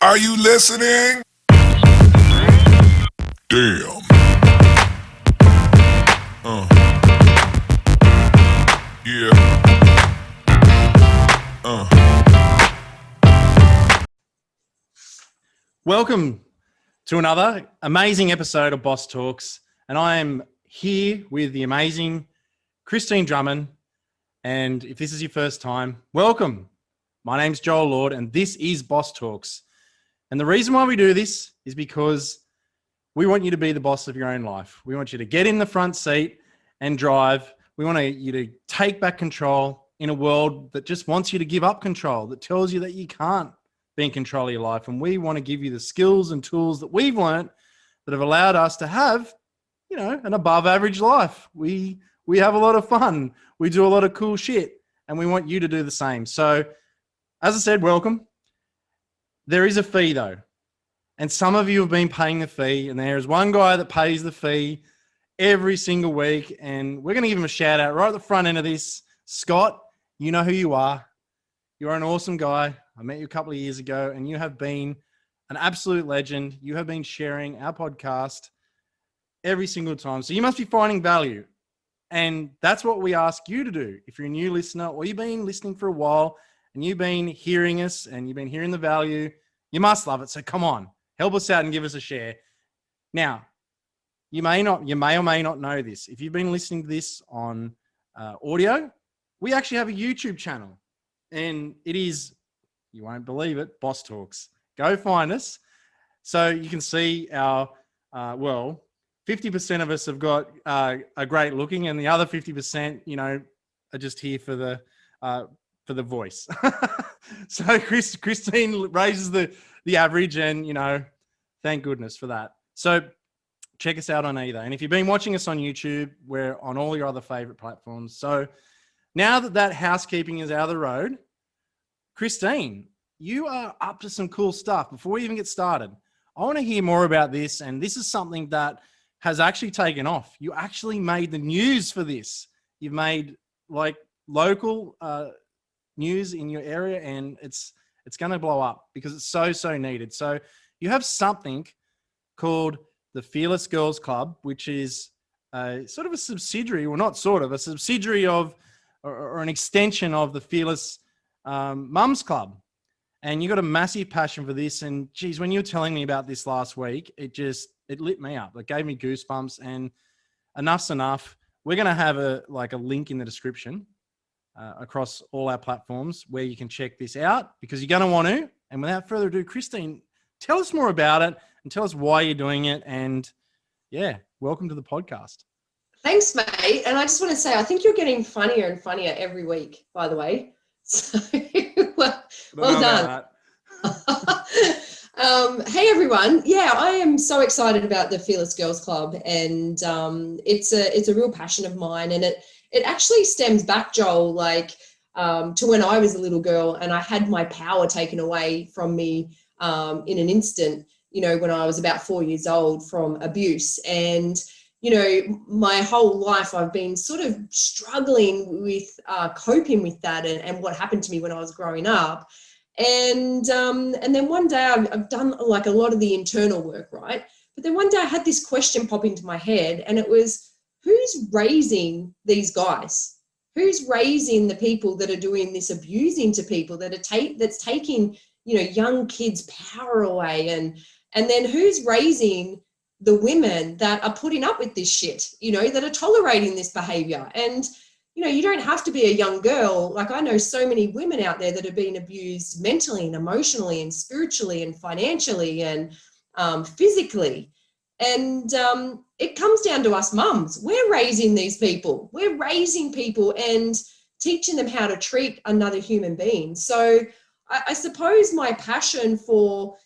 Are you listening? Damn. Yeah. Welcome to another amazing episode of Boss Talks. And I am here with the amazing Christine Drummond. And if this is your first time, welcome. My name's Joel Lord, and this is Boss Talks. And the reason why we do this is because we want you to be the boss of your own life. We want you to get in the front seat and drive. We want you to take back control in a world that just wants you to give up control, that tells you that you can't be in control of your life. And we want to give you the skills and tools that we've learned that have allowed us to have, an above average life. We have a lot of fun. We do a lot of cool shit, and we want you to do the same. So, as I said, welcome. There is a fee though. And some of you have been paying the fee, and there's one guy that pays the fee every single week. And we're going to give him a shout out right at the front end of this. Scott, you know who you are. You're an awesome guy. I met you a couple of years ago, and you have been an absolute legend. You have been sharing our podcast every single time. So you must be finding value. And that's what we ask you to do. If you're a new listener or you've been listening for a while and you've been hearing us and you've been hearing the value, you must love it. So come on, help us out and give us a share. Now, you may or may not know this. If you've been listening to this on audio, we actually have a YouTube channel, and it is, you won't believe it, Boss Talks. Go find us. So you can see our, 50% of us have got a great looking, and the other 50%, are just here for the voice. So Christine raises the average, and, thank goodness for that. So check us out on either. And if you've been watching us on YouTube, we're on all your other favorite platforms. So now that housekeeping is out of the road, Christine, you are up to some cool stuff. Before we even get started, I want to hear more about this. And this is something that has actually taken off. You actually made the news for this. You've made local news in your area, and it's going to blow up because it's so needed. So you have something called the Fearless Girls Club, which is sort of a subsidiary, well, not sort of, a subsidiary of or an extension of the Fearless Mums Club. And you got a massive passion for this. And geez, when you were telling me about this last week, it lit me up. It gave me goosebumps, and enough's enough. We're going to have a link in the description across all our platforms where you can check this out, because you're going to want to. And without further ado, Christine, tell us more about it and tell us why you're doing it. And yeah, welcome to the podcast. Thanks, mate. And I just want to say, I think you're getting funnier and funnier every week, by the way. So well done. Hey, everyone. Yeah, I am so excited about the Fearless Girls Club, and it's a real passion of mine. And it actually stems back, Joel, to when I was a little girl and I had my power taken away from me in an instant, when I was about 4 years old from abuse. And my whole life I've been sort of struggling with coping with that and what happened to me when I was growing up. And then one day I've done a lot of the internal work, right? But then one day I had this question pop into my head, and it was, who's raising these guys? Who's raising the people that are doing this abusing to people, that's taking, young kids' power away? And then who's raising the women that are putting up with this shit, that are tolerating this behavior? And, you don't have to be a young girl. I know so many women out there that are being abused mentally and emotionally and spiritually and financially and physically. And it comes down to us mums. We're raising these people. We're raising people and teaching them how to treat another human being. So I suppose my passion for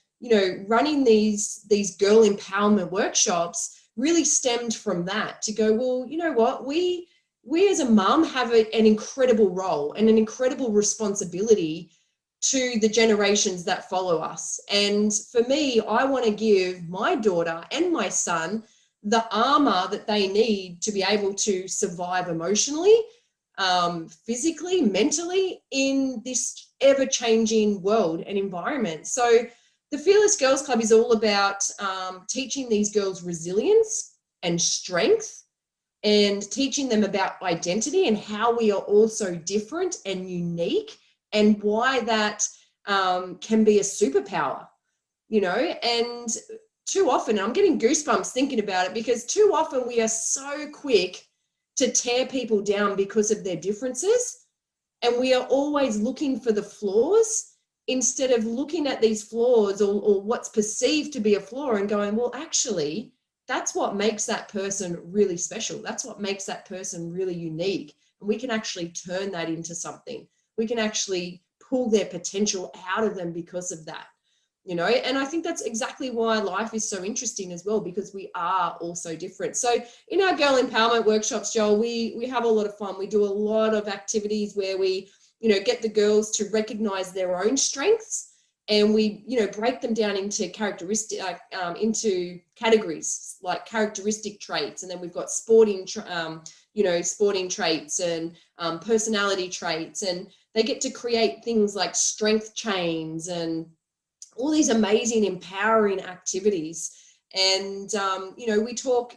running these girl empowerment workshops really stemmed from that, to go, well, you know what, we as a mum have an incredible role and an incredible responsibility to the generations that follow us. And for me, I want to give my daughter and my son the armor that they need to be able to survive emotionally, physically, mentally in this ever-changing world and environment. So the Fearless Girls Club is all about teaching these girls resilience and strength, and teaching them about identity and how we are all so different and unique, and why that can be a superpower, you know. And too often, I'm getting goosebumps thinking about it, because too often we are so quick to tear people down because of their differences. And we are always looking for the flaws instead of looking at these flaws, or what's perceived to be a flaw, and going, well, actually, that's what makes that person really special. That's what makes that person really unique. And we can actually turn that into something. We can actually pull their potential out of them because of that, you know. And I think that's exactly why life is so interesting as well, because we are all so different. So in our girl empowerment workshops, Joel, we have a lot of fun. We do a lot of activities where we, you know, get the girls to recognize their own strengths, and we, you know, break them down into into categories, like characteristic traits. And then we've got sporting traits and personality traits. And they get to create things like strength chains and all these amazing empowering activities. And we talk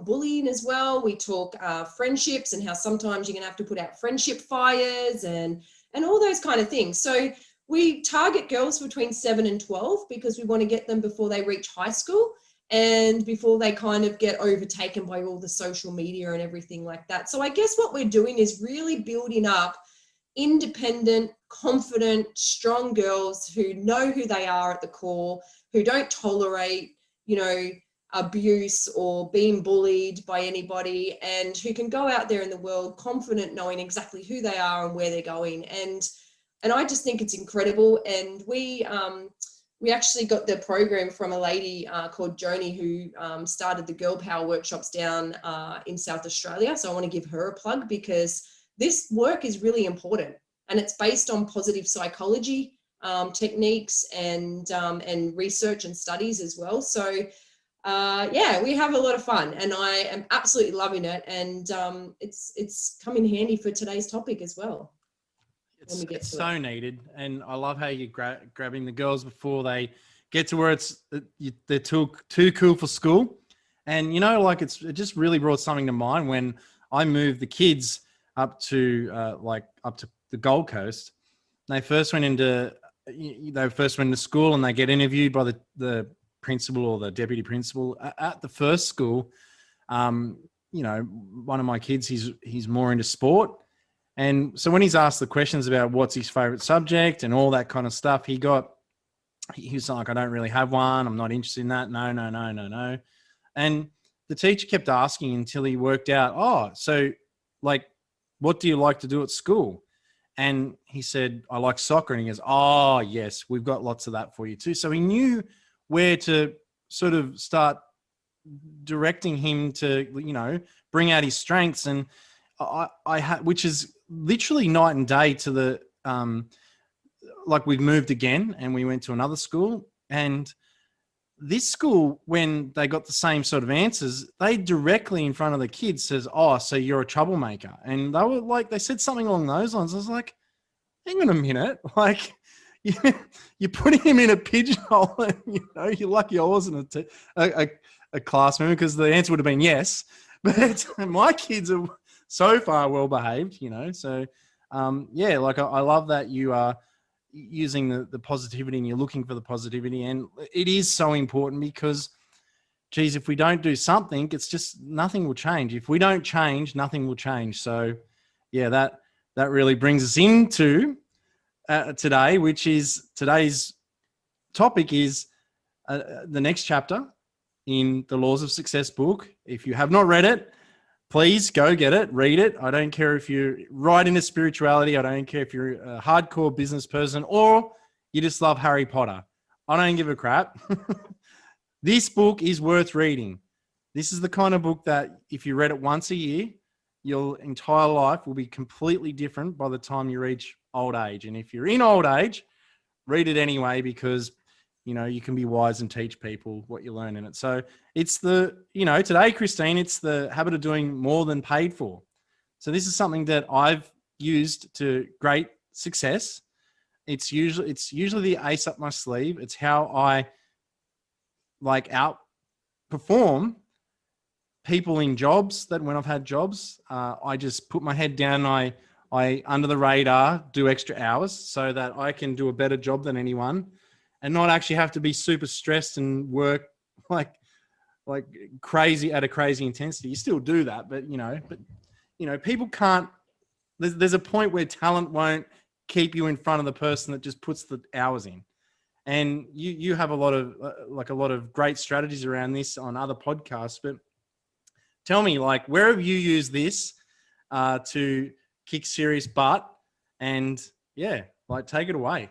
bullying as well. We talk friendships, and how sometimes you're gonna have to put out friendship fires, and all those kind of things. So we target girls between 7 and 12, because we want to get them before they reach high school, and before they kind of get overtaken by all the social media and everything like that. So I guess what we're doing is really building up independent, confident, strong girls who know who they are at the core, who don't tolerate, you know, abuse or being bullied by anybody, and who can go out there in the world confident, knowing exactly who they are and where they're going. And I just think it's incredible. And we actually got the program from a lady called Joni, who started the Girl Power workshops down in South Australia. So I want to give her a plug, because this work is really important, and it's based on positive psychology techniques and research and studies as well. So we have a lot of fun, and I am absolutely loving it. And it's come in handy for today's topic as well. It's so needed, and I love how you're grabbing the girls before they get to where they're too cool for school. And, you know, like it just really brought something to mind when I moved the kids up to the Gold Coast. They first went into school, and they get interviewed by the principal or the deputy principal at the first school. One of my kids, he's more into sport. And so when he's asked the questions about what's his favorite subject and all that kind of stuff, he was like, I don't really have one. I'm not interested in that. No. And the teacher kept asking until he worked out, so like, what do you like to do at school? And he said, I like soccer. And he goes, oh, yes, we've got lots of that for you too. So he knew where to sort of start directing him to, you know, bring out his strengths. And which is literally night and day to the, like we've moved again and we went to another school, and this school, when they got the same sort of answers, they directly in front of the kids says, oh, so you're a troublemaker. And they were like, they said something along those lines. I was like, hang on a minute. Like, you're putting him in a pigeonhole, and, you know, you're lucky I wasn't a class member, because the answer would have been yes. But my kids are so far well behaved, you know. So, I love that you are using the positivity, and you're looking for the positivity. And it is so important, because, geez, if we don't do something, it's just nothing will change. If we don't change, nothing will change. So, yeah, that really brings us into today, which is today's topic is the next chapter in the Laws of Success book. If you have not read it, please go get it, read it. I don't care if you're right into spirituality. I don't care if you're a hardcore business person or you just love Harry Potter. I don't give a crap. This book is worth reading. This is the kind of book that if you read it once a year, your entire life will be completely different by the time you reach old age. And if you're in old age, read it anyway, because, you know, you can be wise and teach people what you learn in it. So it's today, Christine, it's the habit of doing more than paid for. So this is something that I've used to great success. it's usually the ace up my sleeve. It's how I like outperform people in jobs that when I've had jobs, I just put my head down. I under the radar do extra hours so that I can do a better job than anyone and not actually have to be super stressed and work like crazy at a crazy intensity. You still do that, but people can't, there's a point where talent won't keep you in front of the person that just puts the hours in. And you have a lot of great strategies around this on other podcasts, but tell me, like, where have you used this to kick serious butt? And yeah, like, take it away.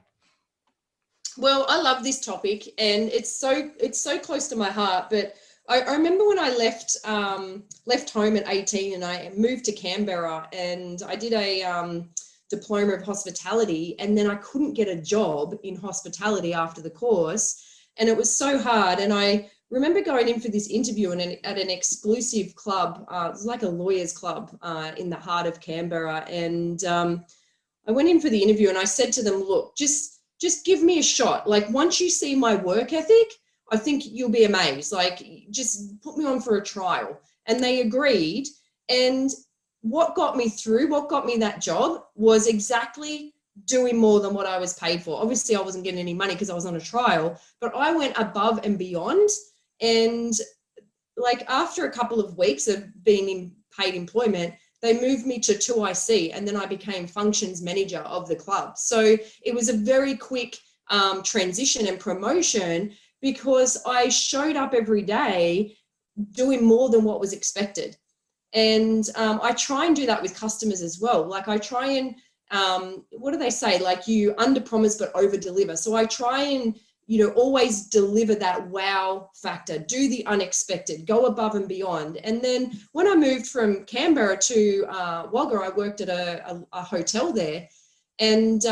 Well, I love this topic, and it's so close to my heart. But I remember when I left home at 18 and I moved to Canberra, and I did a diploma of hospitality, and then I couldn't get a job in hospitality after the course, and it was so hard. And I remember going in for this interview at an exclusive club. It was like a lawyers club in the heart of Canberra, and I went in for the interview and I said to them, look, just give me a shot. Like, once you see my work ethic, I think you'll be amazed. Like, just put me on for a trial. And they agreed. And what got me that job was exactly doing more than what I was paid for. Obviously, I wasn't getting any money because I was on a trial, but I went above and beyond. And like, after a couple of weeks of being in paid employment, they moved me to 2IC, and then I became functions manager of the club. So it was a very quick transition and promotion because I showed up every day doing more than what was expected. And I try and do that with customers as well. Like, I try and, what do they say? Like, you under promise but over deliver. So I try and, always deliver that wow factor, do the unexpected, go above and beyond. And then when I moved from Canberra to Wagga, I worked at a hotel there. And,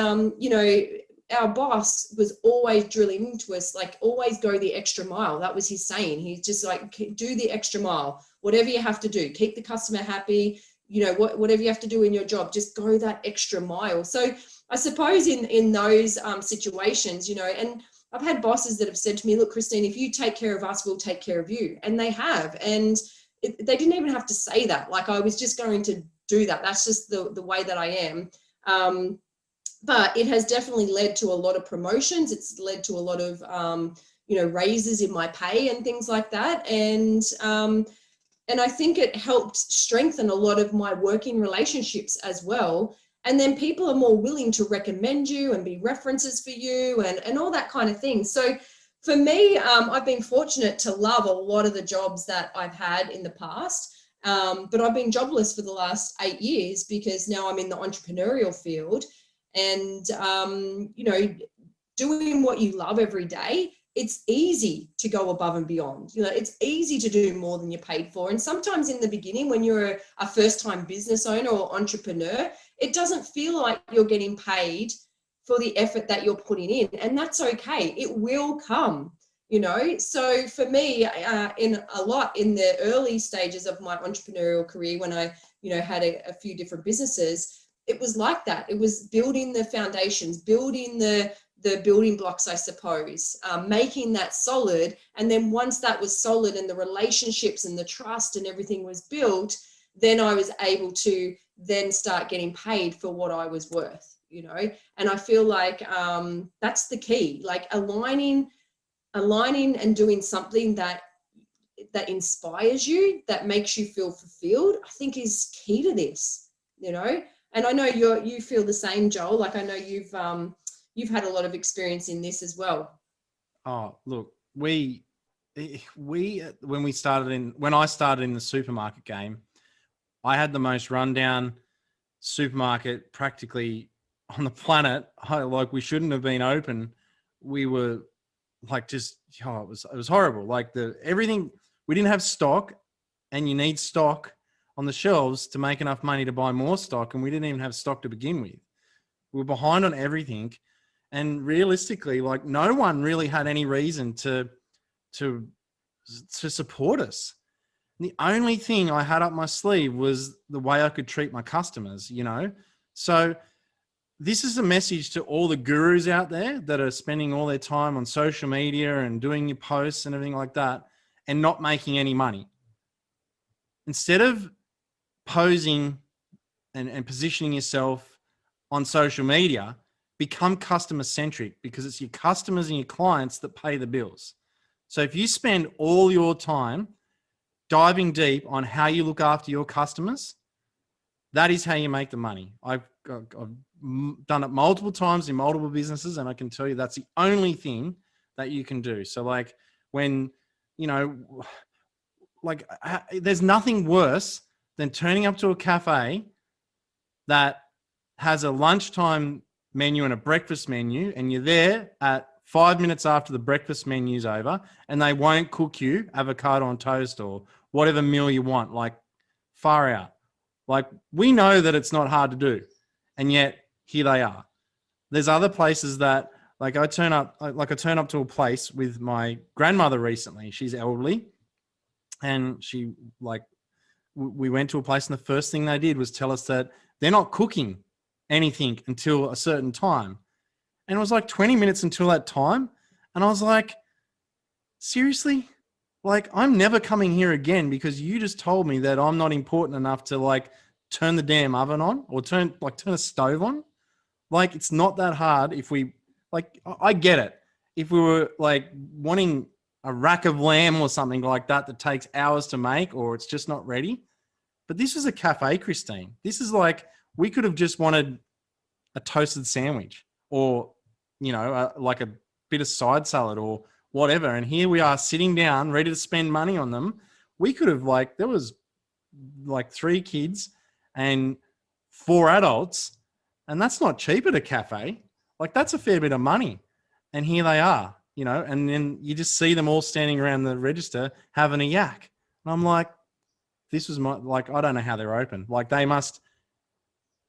our boss was always drilling into us, like, always go the extra mile. That was his saying. He's just like, do the extra mile, whatever you have to do, keep the customer happy, whatever you have to do in your job, just go that extra mile. So I suppose in those situations, and I've had bosses that have said to me, look, Christine, if you take care of us, we'll take care of you. And they have. And they didn't even have to say that. Like, I was just going to do that. That's just the way that I am. But it has definitely led to a lot of promotions. It's led to a lot of, raises in my pay and things like that. And I think it helped strengthen a lot of my working relationships as well. And then people are more willing to recommend you and be references for you and all that kind of thing. So for me, I've been fortunate to love a lot of the jobs that I've had in the past. But I've been jobless for the last 8 years because now I'm in the entrepreneurial field. And, doing what you love every day, it's easy to go above and beyond. It's easy to do more than you're paid for. And sometimes in the beginning, when you're a first-time business owner or entrepreneur, it doesn't feel like you're getting paid for the effort that you're putting in. And that's okay. It will come, So for me, in the early stages of my entrepreneurial career, when I, had a few different businesses, it was like that. It was building the foundations, building the building blocks, I suppose, making that solid. And then once that was solid and the relationships and the trust and everything was built, then I was able to then start getting paid for what I was worth, And I feel like that's the key, like aligning and doing something that inspires you, that makes you feel fulfilled, I think is key to this, And I know you feel the same, Joel. Like, I know you've had a lot of experience in this as well. Oh, look, when I started in the supermarket game, I had the most rundown supermarket practically on the planet. We shouldn't have been open. We were like, it was horrible. Like, everything, we didn't have stock, and you need stock on the shelves to make enough money to buy more stock. And we didn't even have stock to begin with. We were behind on everything. And realistically, like, no one really had any reason to support us. The only thing I had up my sleeve was the way I could treat my customers, So this is a message to all the gurus out there that are spending all their time on social media and doing your posts and everything like that and not making any money. Instead of posing and positioning yourself on social media, become customer centric, because it's your customers and your clients that pay the bills. So if you spend all your time diving deep on how you look after your customers, that is how you make the money. I've done it multiple times in multiple businesses, and I can tell you that's the only thing that you can do. So like when, you know, like there's nothing worse than turning up to a cafe that has a lunchtime menu and a breakfast menu, and you're there at 5 minutes after the breakfast menu's over, and they won't cook you avocado on toast or whatever meal you want. Like, far out. Like, we know that it's not hard to do, and yet here they are. There's other places that, like, I turn up to a place with my grandmother recently. She's elderly, and she, like, we went to a place, and the first thing they did was tell us that they're not cooking anything until a certain time. And it was like 20 minutes until that time. And I was like, seriously? Like, I'm never coming here again because you just told me that I'm not important enough to like turn the damn oven on or turn a stove on. Like, it's not that hard. If we, like, I get it. If we were like wanting a rack of lamb or something like that takes hours to make, or it's just not ready. But this was a cafe, Christine. This is like, we could have just wanted a toasted sandwich or, you know, like a bit of side salad or whatever. And here we are sitting down, ready to spend money on them. We could have, like, there was like 3 kids and 4 adults, and that's not cheap at a cafe. Like, that's a fair bit of money. And here they are, you know, and then you just see them all standing around the register having a yak. And I'm like, this was my, like, I don't know how they're open. Like, they must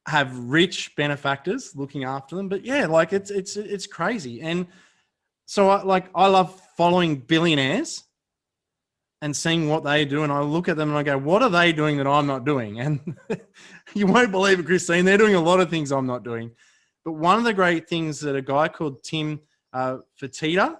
have rich benefactors looking after them. But yeah, like, it's crazy. And so I love following billionaires and seeing what they do. And I look at them and I go, what are they doing that I'm not doing? And you won't believe it, Christine, they're doing a lot of things I'm not doing. But one of the great things that a guy called Tim Fertitta,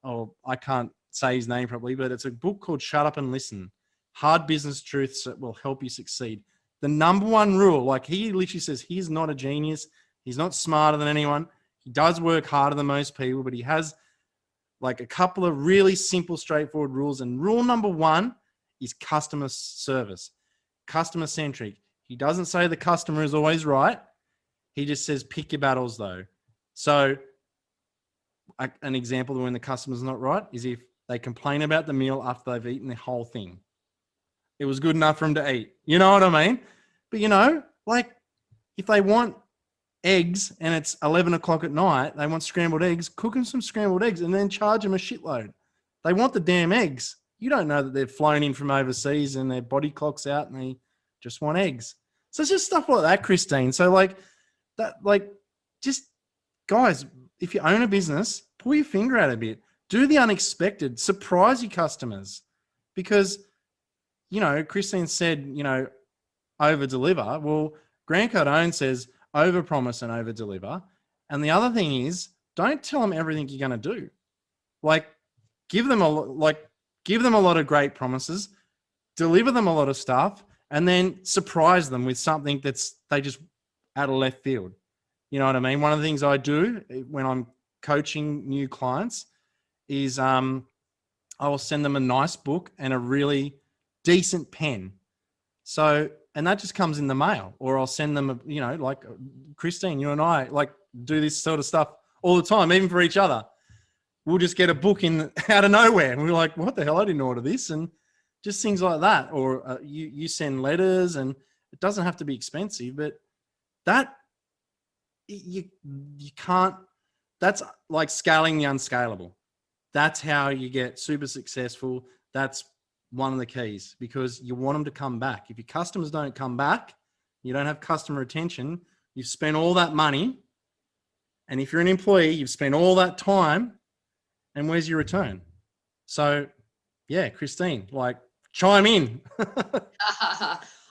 oh, I can't say his name properly, but it's a book called Shut Up and Listen. Hard business truths that will help you succeed. The number one rule, like, he literally says he's not a genius. He's not smarter than anyone. He does work harder than most people, but he has like a couple of really simple, straightforward rules. And rule number 1 is customer service, customer centric. He doesn't say the customer is always right. He just says, pick your battles though. So an example of when the customer's not right is if they complain about the meal after they've eaten the whole thing. It was good enough for them to eat. You know what I mean? But, you know, like, if they want eggs and it's 11 o'clock at night, they want scrambled eggs, cook them some scrambled eggs and then charge them a shitload. They want the damn eggs. You don't know that they've flown in from overseas and their body clock's out and they just want eggs. So it's just stuff like that, Christine. So like that, like, just, guys, if you own a business, pull your finger out a bit. Do the unexpected. Surprise your customers. Because, you know, Christine said, you know, over deliver. Well, Grant Cardone says over promise and over deliver. And the other thing is, don't tell them everything you're going to do. Like, give them a lot of great promises, deliver them a lot of stuff, and then surprise them with something that's they just out of left field. You know what I mean? One of the things I do when I'm coaching new clients is I will send them a nice book and a really decent pen. So, and that just comes in the mail, or I'll send them, you know, like Christine, you and I like do this sort of stuff all the time, even for each other. We'll just get a book in out of nowhere and we're like, what the hell? I didn't order this. And just things like that. Or you send letters, and it doesn't have to be expensive, but that you can't, that's like scaling the unscalable. That's how you get super successful. That's one of the keys, because you want them to come back. If your customers don't come back, you don't have customer retention, you've spent all that money. And if you're an employee, you've spent all that time, and where's your return? So yeah, Christine, like, chime in.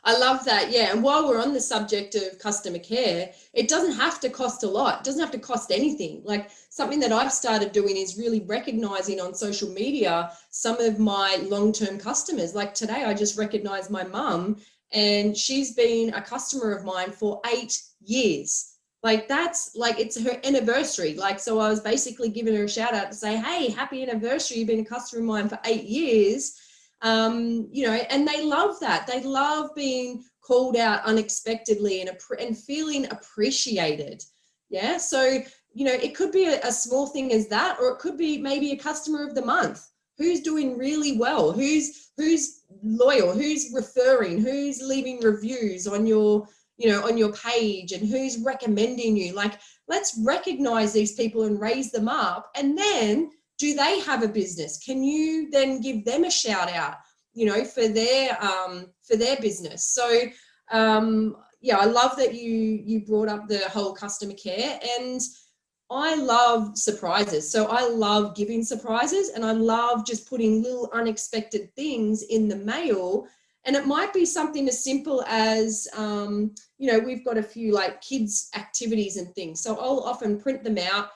I love that. Yeah. And while we're on the subject of customer care, it doesn't have to cost a lot. It doesn't have to cost anything. Like something that I've started doing is really recognizing on social media some of my long-term customers. Like today, I just recognized my mum, and she's been a customer of mine for 8 years. Like that's like, it's her anniversary. Like, so I was basically giving her a shout out to say, hey, happy anniversary. You've been a customer of mine for 8 years. You know, and they love that. They love being called out unexpectedly and feeling appreciated. Yeah. So, you know, it could be a small thing as that, or it could be maybe a customer of the month. Who's doing really well? Who's loyal? Who's referring? Who's leaving reviews on your, you know, on your page, and who's recommending you? Like, let's recognize these people and raise them up. And then, do they have a business? Can you then give them a shout out, you know, for their business? So yeah, I love that you brought up the whole customer care, and I love surprises. So I love giving surprises, and I love just putting little unexpected things in the mail. And it might be something as simple as, you know, we've got a few like kids activities and things. So I'll often print them out,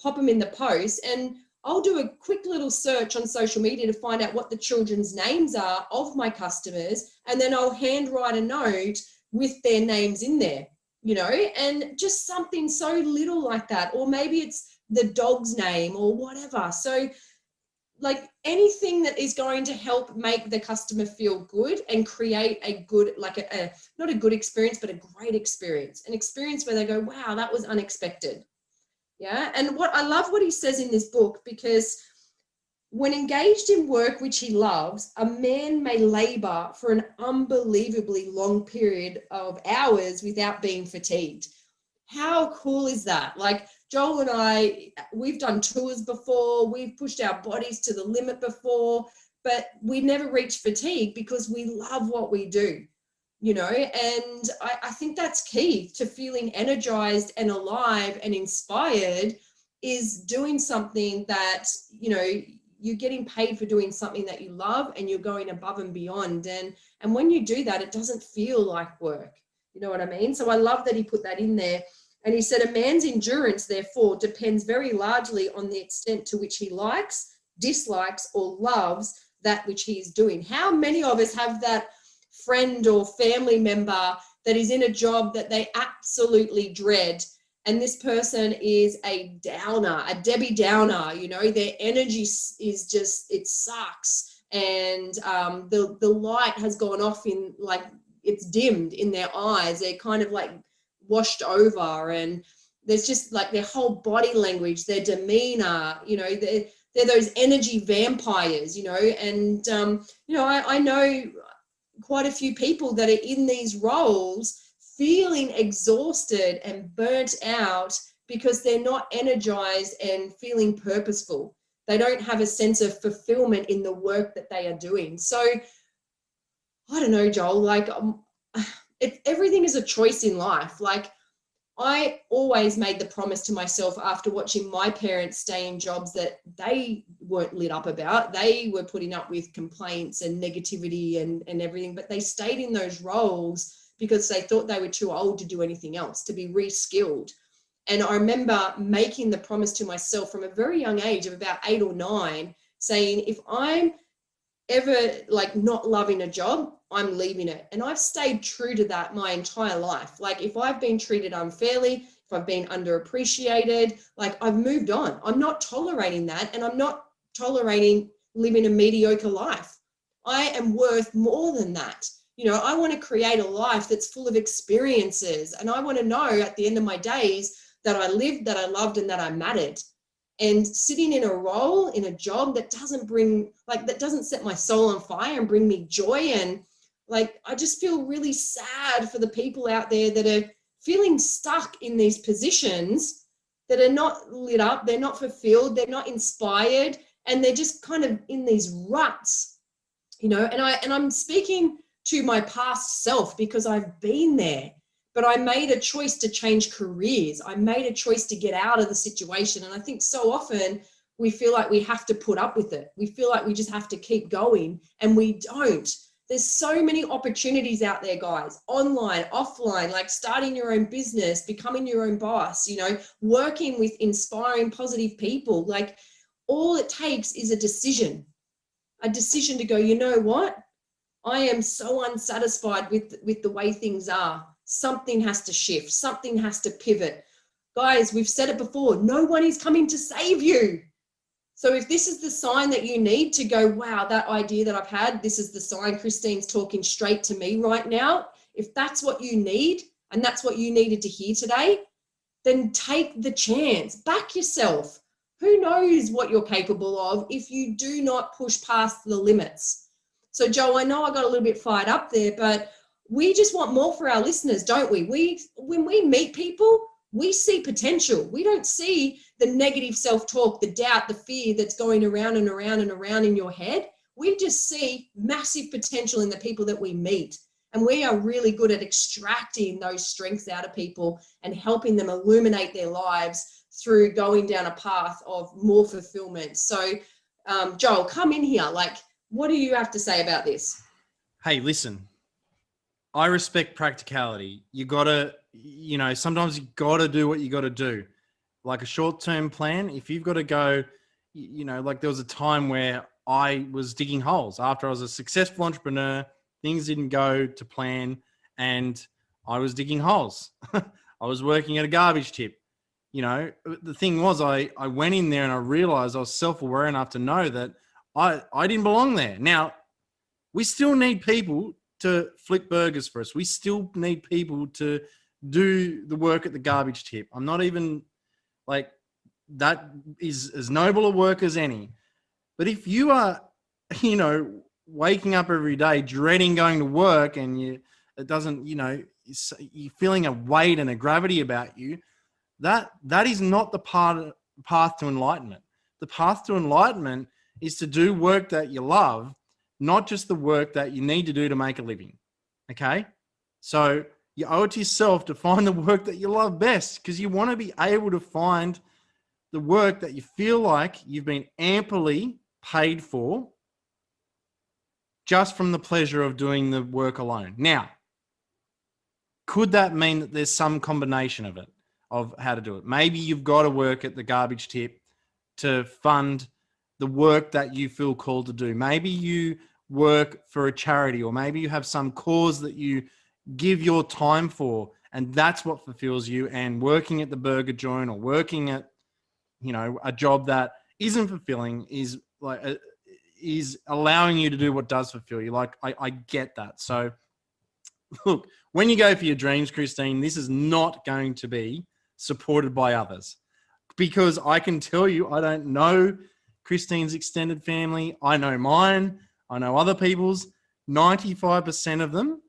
pop them in the post, and I'll do a quick little search on social media to find out what the children's names are of my customers. And then I'll handwrite a note with their names in there, you know, and just something so little like that. Or maybe it's the dog's name or whatever. So like anything that is going to help make the customer feel good and create a good, like not a good experience, but a great experience, an experience where they go, wow, that was unexpected. Yeah. And what I love what he says in this book, because when engaged in work which he loves, a man may labor for an unbelievably long period of hours without being fatigued. How cool is that? Like Joel and I, we've done tours before, we've pushed our bodies to the limit before, but we never reach fatigue because we love what we do. You know, and I think that's key to feeling energized and alive and inspired, is doing something that, you know, you're getting paid for doing something that you love, and you're going above and beyond. And when you do that, it doesn't feel like work. You know what I mean? So I love that he put that in there. And he said, a man's endurance, therefore, depends very largely on the extent to which he likes, dislikes, or loves that which he is doing. How many of us have that friend or family member that is in a job that they absolutely dread, and this person is a downer, a Debbie Downer, you know, their energy is just, it sucks, and the light has gone off, in like it's dimmed in their eyes, they're kind of like washed over, and there's just like their whole body language, their demeanor, you know, they're those energy vampires, you know. And you know, I know quite a few people that are in these roles feeling exhausted and burnt out because they're not energized and feeling purposeful. They don't have a sense of fulfillment in the work that they are doing. So I don't know, Joel, like everything is a choice in life. Like I always made the promise to myself after watching my parents stay in jobs that they weren't lit up about. They were putting up with complaints and negativity and everything, but they stayed in those roles because they thought they were too old to do anything else, to be re-skilled. And I remember making the promise to myself from a very young age of about 8 or 9, saying, if I'm ever like not loving a job, I'm leaving it. And I've stayed true to that my entire life. Like if I've been treated unfairly, if I've been underappreciated, like I've moved on. I'm not tolerating that, and I'm not tolerating living a mediocre life. I am worth more than that. You know, I want to create a life that's full of experiences, and I want to know at the end of my days that I lived, that I loved, and that I mattered. And sitting in a role, in a job that doesn't bring, like, that doesn't set my soul on fire and bring me joy, and like, I just feel really sad for the people out there that are feeling stuck in these positions that are not lit up, they're not fulfilled, they're not inspired, and they're just kind of in these ruts, you know. And I'm speaking to my past self because I've been there, but I made a choice to change careers. I made a choice to get out of the situation. And I think so often we feel like we have to put up with it. We feel like we just have to keep going, and we don't. There's so many opportunities out there, guys, online, offline, like starting your own business, becoming your own boss, you know, working with inspiring, positive people. Like, all it takes is a decision to go, you know what? I am so unsatisfied with the way things are. Something has to shift. Something has to pivot. Guys, we've said it before. No one is coming to save you. So if this is the sign that you need to go, wow, that idea that I've had, this is the sign Christine's talking straight to me right now. If that's what you need, and that's what you needed to hear today, then take the chance. Back yourself. Who knows what you're capable of if you do not push past the limits? So, Joe, I know I got a little bit fired up there, but we just want more for our listeners, don't we? When we meet people, we see potential. We don't see the negative self-talk, the doubt, the fear that's going around and around and around in your head. We just see massive potential in the people that we meet. And we are really good at extracting those strengths out of people and helping them illuminate their lives through going down a path of more fulfillment. So, Joel, come in here. Like, what do you have to say about this? Hey, listen, I respect practicality. You gotta, you know, sometimes you gotta do what you gotta do. Like a short-term plan, if you've got to go, you know, like there was a time where I was digging holes after I was a successful entrepreneur, things didn't go to plan and I was digging holes. I was working at a garbage tip. You know, the thing was I went in there and I realized I was self-aware enough to know that I didn't belong there. Now, we still need people to flip burgers for us. We still need people to do the work at the garbage tip. I'm not even like, that is as noble a work as any. But if you are, you know, waking up every day dreading going to work and it doesn't, you know, you're feeling a weight and a gravity about you, that is not the path to enlightenment. The path to enlightenment is to do work that you love, not just the work that you need to do to make a living. Okay? So you owe it to yourself to find the work that you love best, because you want to be able to find the work that you feel like you've been amply paid for just from the pleasure of doing the work alone. Now, could that mean that there's some combination of it, of how to do it? Maybe you've got to work at the garbage tip to fund the work that you feel called to do. Maybe you work for a charity, or maybe you have some cause that you give your time for, and that's what fulfills you. And working at the burger joint or working at, you know, a job that isn't fulfilling is like is allowing you to do what does fulfill you. Like, I get that. So look, when you go for your dreams, Christine, this is not going to be supported by others, because I can tell you, I don't know Christine's extended family. I know mine. I know other people's. 95% of them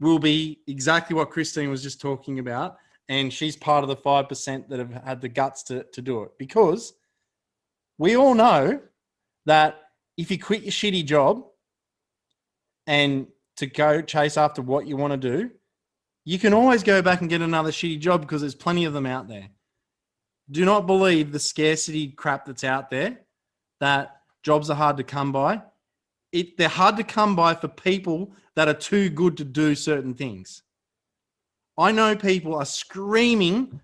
will be exactly what Christine was just talking about. And she's part of the 5% that have had the guts to do it. Because we all know that if you quit your shitty job and to go chase after what you want to do, you can always go back and get another shitty job, because there's plenty of them out there. Do not believe the scarcity crap that's out there, that jobs are hard to come by. They're hard to come by for people that are too good to do certain things. I know people are screaming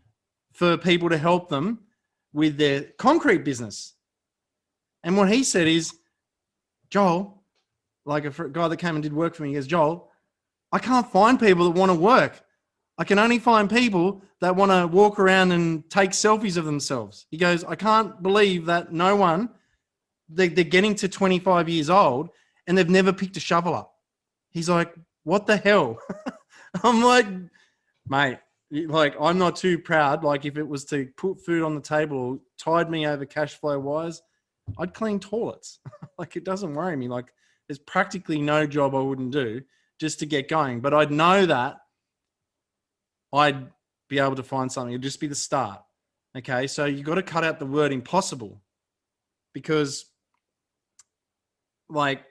for people to help them with their concrete business. And what he said is, Joel, like a guy that came and did work for me, he goes, Joel, I can't find people that want to work. I can only find people that want to walk around and take selfies of themselves. He goes, I can't believe that no one, they're getting to 25 years old and they've never picked a shovel up. He's like, what the hell? I'm like, mate, like, I'm not too proud. Like, if it was to put food on the table or tide me over cash flow wise, I'd clean toilets. Like, it doesn't worry me. Like, there's practically no job I wouldn't do just to get going. But I'd know that I'd be able to find something. It'd just be the start. Okay. So you got to cut out the word impossible, because like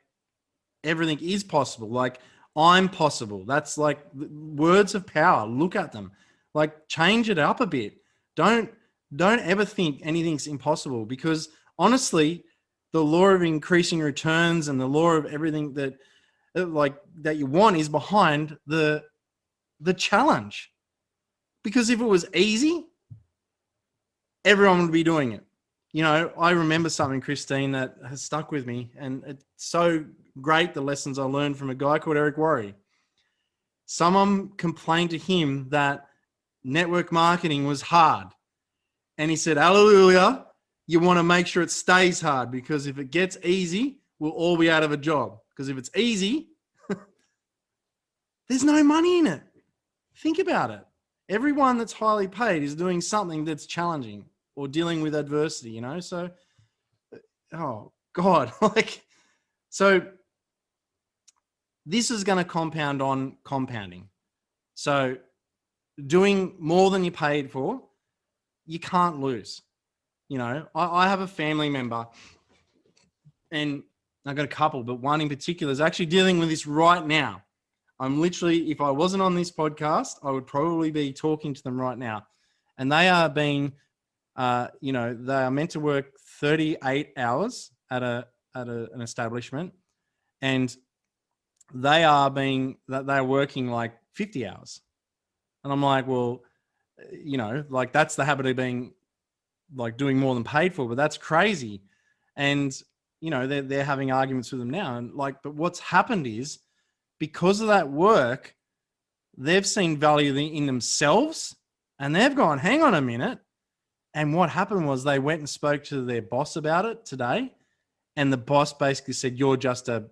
everything is possible. Like, I'm possible. That's like words of power. Look at them. Like, change it up a bit. Don't ever think anything's impossible, because honestly, the law of increasing returns and the law of everything that like that you want is behind the challenge. Because if it was easy, everyone would be doing it. You know, I remember something, Christine, that has stuck with me, and it's so great, the lessons I learned from a guy called Eric Worre. Someone complained to him that network marketing was hard. And he said, hallelujah, you want to make sure it stays hard, because if it gets easy, we'll all be out of a job. Because if it's easy, there's no money in it. Think about it. Everyone that's highly paid is doing something that's challenging or dealing with adversity, you know? So, oh God, so this is going to compound on compounding. So doing more than you paid for, you can't lose. You know, I have a family member, and I've got a couple, but one in particular is actually dealing with this right now. I'm literally, if I wasn't on this podcast, I would probably be talking to them right now. And they are being, you know, they are meant to work 38 hours at an establishment, and they are working like 50 hours. And I'm like, well, you know, like that's the habit of being like doing more than paid for, but that's crazy. And, you know, they're having arguments with them now. And like, but what's happened is, because of that work, they've seen value in themselves, and they've gone, hang on a minute. And what happened was they went and spoke to their boss about it today. And the boss basically said, you're just a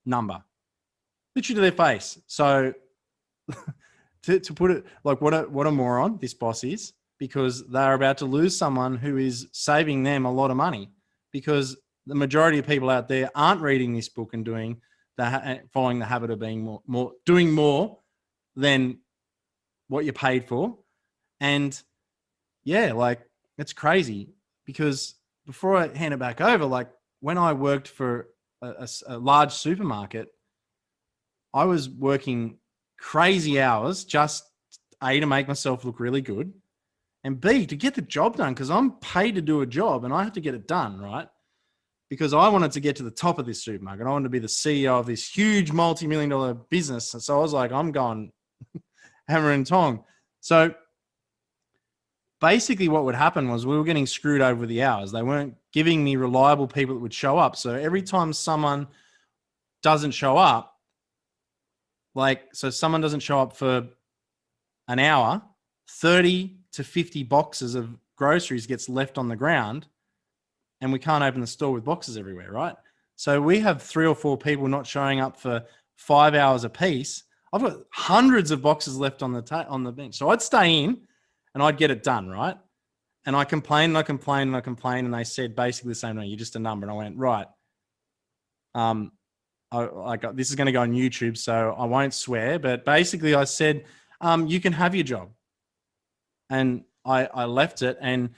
number, literally to their face. So to put it like, what a moron this boss is, because they're about to lose someone who is saving them a lot of money, because the majority of people out there aren't reading this book and following the habit of being doing more than what you're paid for. And yeah, like it's crazy, because before I hand it back over, like when I worked for a large supermarket, I was working crazy hours, just A, to make myself look really good, and B, to get the job done, because I'm paid to do a job and I have to get it done, right? Because I wanted to get to the top of this supermarket. I wanted to be the CEO of this huge multi-million-dollar business. And so I was like, I'm going hammer and tong. So basically what would happen was we were getting screwed over with the hours. They weren't giving me reliable people that would show up. So every time someone doesn't show up, so someone doesn't show up for an hour, 30 to 50 boxes of groceries gets left on the ground, and we can't open the store with boxes everywhere, right? So we have 3 or 4 people not showing up for 5 hours a piece. I've got hundreds of boxes left on the bench. So I'd stay in and I'd get it done, right? And I complained, and they said basically the same thing. You're just a number. And I went, right. This is going to go on YouTube, so I won't swear. But basically I said, you can have your job. And I left it, and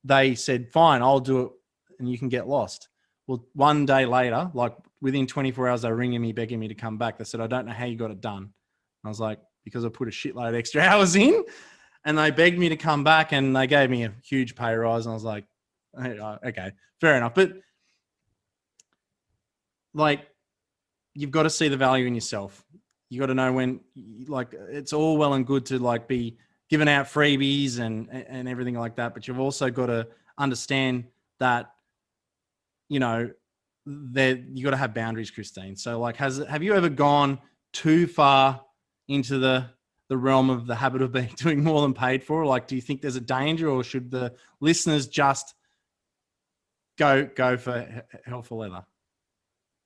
they said, fine, I'll do it, and you can get lost. Well, one day later, like within 24 hours, they're ringing me, begging me to come back. They said, I don't know how you got it done. And I was like, because I put a shitload of extra hours in. And they begged me to come back, and they gave me a huge pay rise. And I was like, okay, fair enough. But like, you've got to see the value in yourself. You got to know when, like, it's all well and good to like be giving out freebies and everything like that. But you've also got to understand that, you know, you got to have boundaries, Christine. So like, have you ever gone too far into the realm of the habit of doing more than paid for? Like, do you think there's a danger, or should the listeners just go for hell for leather?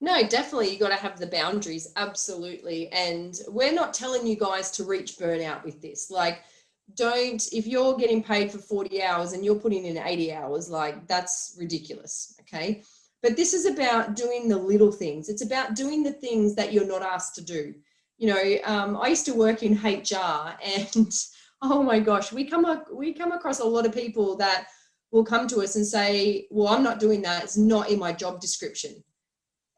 No, definitely. You got to have the boundaries. Absolutely. And we're not telling you guys to reach burnout with this. Like, if you're getting paid for 40 hours and you're putting in 80 hours, like that's ridiculous. Okay. But this is about doing the little things. It's about doing the things that you're not asked to do. You know, I used to work in HR, and oh my gosh, we come across a lot of people that will come to us and say, well, I'm not doing that. It's not in my job description.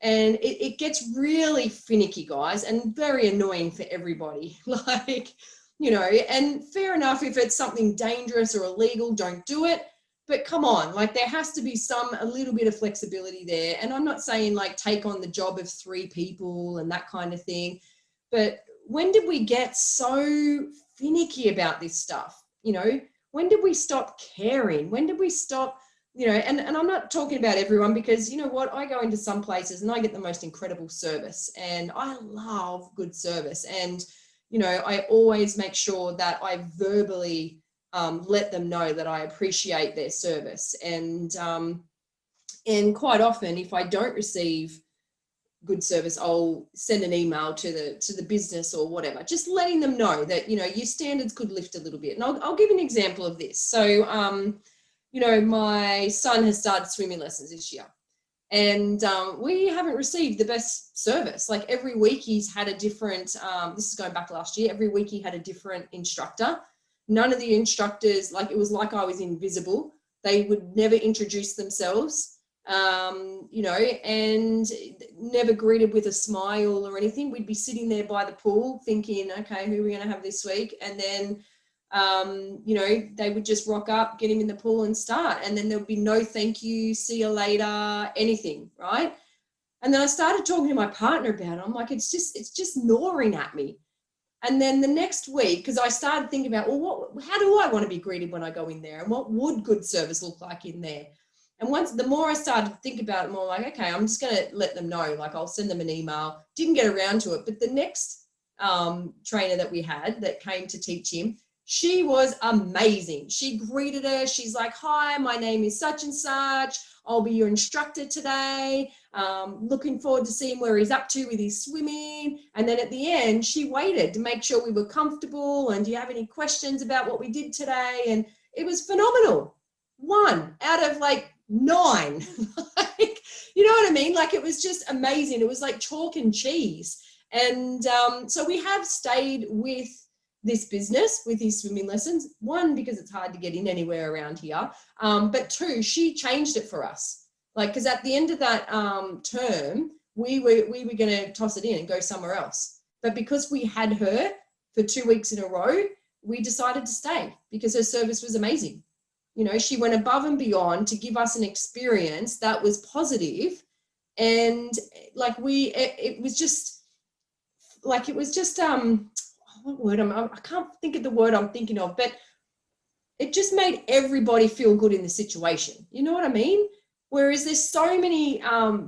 And it gets really finicky, guys, and very annoying for everybody. Like, you know, and fair enough, if it's something dangerous or illegal, don't do it. but come on, like there has to be a little bit of flexibility there. And I'm not saying like take on the job of 3 people and that kind of thing, but when did we get so finicky about this stuff? You know, when did we stop caring? When did we stop, you know, and I'm not talking about everyone, because you know what, I go into some places and I get the most incredible service, and I love good service. And, you know, I always make sure that I verbally let them know that I appreciate their service. And quite often, if I don't receive good service, I'll send an email to the business or whatever, just letting them know that, you know, your standards could lift a little bit. And I'll give an example of this. So, you know, my son has started swimming lessons this year, and we haven't received the best service. Like every week he's had a different, this is going back last year, every week he had a different instructor. None of the instructors, like it was like I was invisible. They would never introduce themselves, you know, and never greeted with a smile or anything. We'd be sitting there by the pool thinking, okay, who are we going to have this week? And then, you know, they would just rock up, get him in the pool and start. And then there would be no thank you, see you later, anything, right? And then I started talking to my partner about it. I'm like, it's just gnawing at me. And then the next week, because I started thinking about, well, how do I want to be greeted when I go in there? And what would good service look like in there? And the more I started to think about it, more like, okay, I'm just going to let them know. Like I'll send them an email. Didn't get around to it. But the next trainer that we had that came to teach him, she was amazing. She greeted her. She's like, hi, my name is such and such. I'll be your instructor today. Looking forward to seeing where he's up to with his swimming. And then at the end, she waited to make sure we were comfortable. And do you have any questions about what we did today? And it was phenomenal. 1 out of like 9. Like, you know what I mean? Like it was just amazing. It was like chalk and cheese. And so we have stayed with this business with his swimming lessons. 1, because it's hard to get in anywhere around here. But 2, she changed it for us. Like, because at the end of that term, we were going to toss it in and go somewhere else. But because we had her for 2 weeks in a row, we decided to stay because her service was amazing. You know, she went above and beyond to give us an experience that was positive. And like it was just what word I can't think of the word I'm thinking of, but it just made everybody feel good in the situation. You know what I mean? Whereas there's so many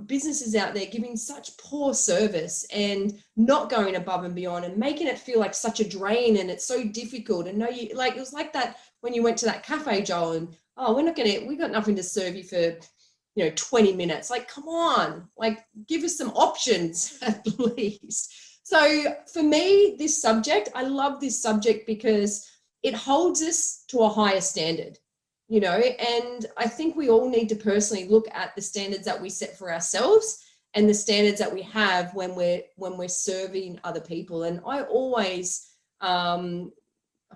businesses out there giving such poor service and not going above and beyond and making it feel like such a drain, and it's so difficult. And no, you like, it was like that when you went to that cafe, Joel, and we got nothing to serve you for, 20 minutes. Like, come on, like give us some options at least. So for me, this subject, I love this subject because it holds us to a higher standard, and I think we all need to personally look at the standards that we set for ourselves and the standards that we have when we're serving other people. And I always, I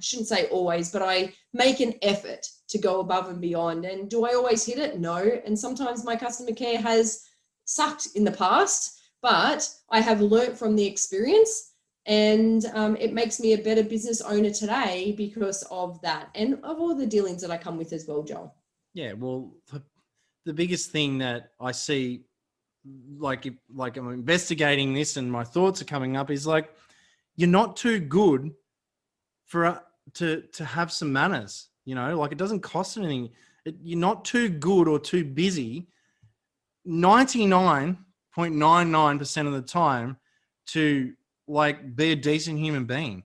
shouldn't say always, but I make an effort to go above and beyond. And do I always hit it? No. And sometimes my customer care has sucked in the past, but I have learnt from the experience, and it makes me a better business owner today because of that and of all the dealings that I come with as well, Joel. Yeah, well, the biggest thing that I see, like I'm investigating this and my thoughts are coming up, is like, you're not too good for to have some manners. Like it doesn't cost anything. You're not too good or too busy 99.99% of the time to like be a decent human being.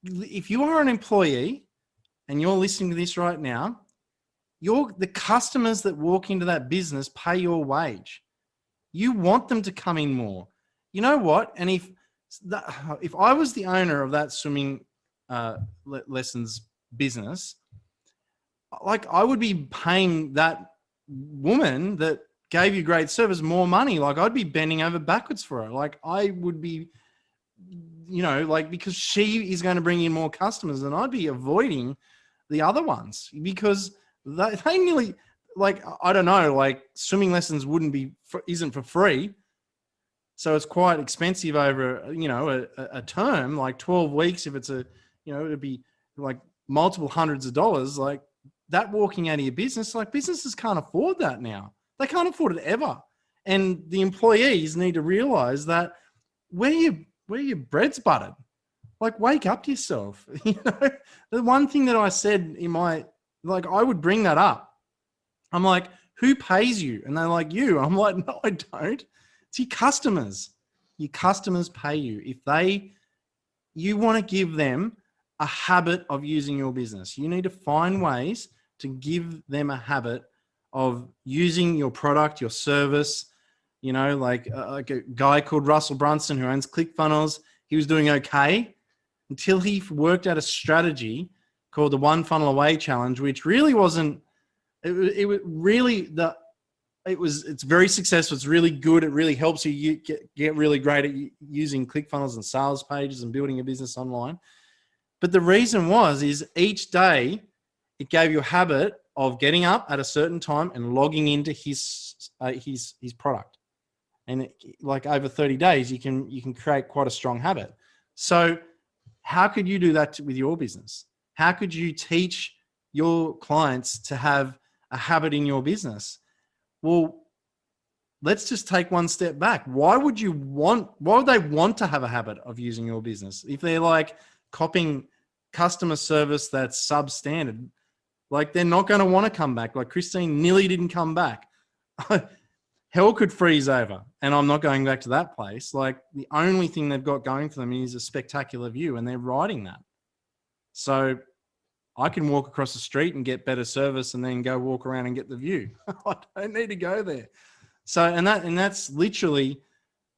If you are an employee and you're listening to this right now, the customers that walk into that business pay your wage. You want them to come in more. You know what? And if I was the owner of that swimming lessons business, like I would be paying that woman that gave you great service more money. Like I'd be bending over backwards for her. Like I would be, because she is going to bring in more customers, and I'd be avoiding the other ones because they nearly, like, I don't know, like swimming lessons isn't for free. So it's quite expensive over, a term, like 12 weeks. If it's it'd be like multiple hundreds of dollars. Like that walking out of your business, like businesses can't afford that now. They can't afford it ever. And the employees need to realize that where your bread's buttered, like wake up to yourself. You know, the one thing that I said in my, like, I would bring that up. I'm like, who pays you? And they're like, you. I'm like, no, I don't. It's your customers. Your customers pay you. If you want to give them a habit of using your business, you need to find ways to give them a habit of using your product, your service. You know, like a guy called Russell Brunson who owns ClickFunnels, he was doing okay until he worked out a strategy called the One Funnel Away Challenge, which really wasn't, it's very successful. It's really good. It really helps you get really great at using ClickFunnels and sales pages and building a business online. But the reason is each day it gave you a habit of getting up at a certain time and logging into his product. And like over 30 days, you can create quite a strong habit. So how could you do that with your business? How could you teach your clients to have a habit in your business? Well, let's just take one step back. Why would they want to have a habit of using your business? If they're like copying customer service that's substandard, like they're not going to want to come back. Like Christine nearly didn't come back. Hell could freeze over, and I'm not going back to that place. Like the only thing they've got going for them is a spectacular view, and they're riding that. So I can walk across the street and get better service and then go walk around and get the view. I don't need to go there. So, and that's literally,